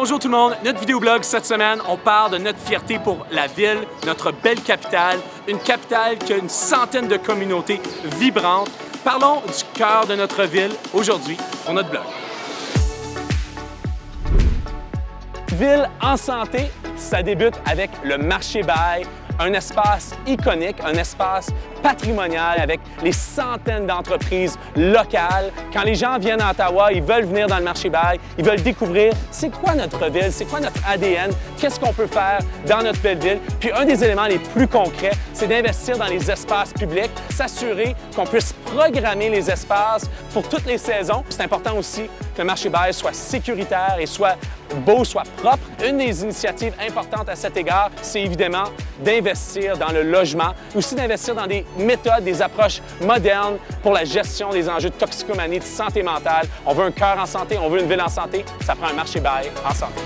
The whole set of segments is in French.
Bonjour tout le monde, notre vidéoblog cette semaine, on parle de notre fierté pour la ville, notre belle capitale, une capitale qui a une centaine de communautés vibrantes. Parlons du cœur de notre ville aujourd'hui pour notre blog. Ville en santé, ça débute avec le Marché Bail, un espace iconique, un espace patrimonial avec les centaines d'entreprises locales. Quand les gens viennent à Ottawa, ils veulent venir dans le Marché Bail, ils veulent découvrir c'est quoi notre ville, c'est quoi notre ADN, qu'est-ce qu'on peut faire dans notre belle ville. Puis un des éléments les plus concrets, c'est d'investir dans les espaces publics, s'assurer qu'on puisse programmer les espaces pour toutes les saisons. C'est important aussi que le Marché Bail soit sécuritaire et soit beau, soit propre. Une des initiatives importantes à cet égard, c'est évidemment d'investir dans le logement, aussi d'investir dans des méthodes, des approches modernes pour la gestion des enjeux de toxicomanie, de santé mentale. On veut un cœur en santé, on veut une ville en santé, ça prend un Marché Bail en santé.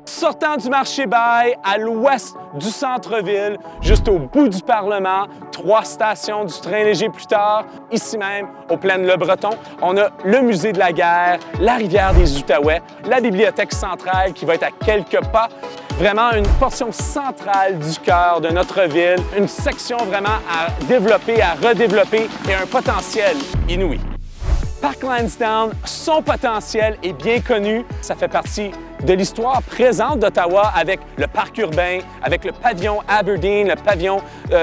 Sortant du Marché Bail, à l'ouest du centre-ville, juste au bout du Parlement, 3 stations du train léger plus tard, ici même, aux Plaines-le-Breton, on a le Musée de la guerre, la rivière des Outaouais, la Bibliothèque centrale qui va être à quelques pas. Vraiment une portion centrale du cœur de notre ville, une section vraiment à développer, à redévelopper et un potentiel inouï. Parc Lansdowne, son potentiel est bien connu. Ça fait partie de l'histoire présente d'Ottawa avec le parc urbain, avec le pavillon Aberdeen, le pavillon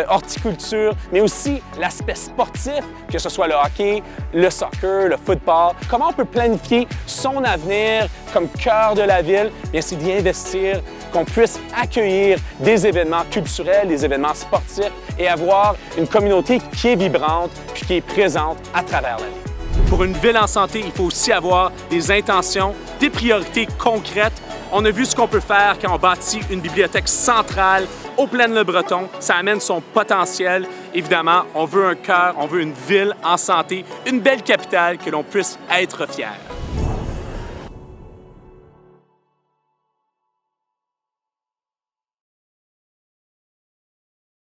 horticulture, mais aussi l'aspect sportif, que ce soit le hockey, le soccer, le football. Comment on peut planifier son avenir comme cœur de la ville? Bien, c'est d'y investir, qu'on puisse accueillir des événements culturels, des événements sportifs et avoir une communauté qui est vibrante puis qui est présente à travers la ville. Pour une ville en santé, il faut aussi avoir des intentions, des priorités concrètes. On a vu ce qu'on peut faire quand on bâtit une bibliothèque centrale aux Plaines-le-Breton. Ça amène son potentiel. Évidemment, on veut un cœur, on veut une ville en santé, une belle capitale que l'on puisse être fier.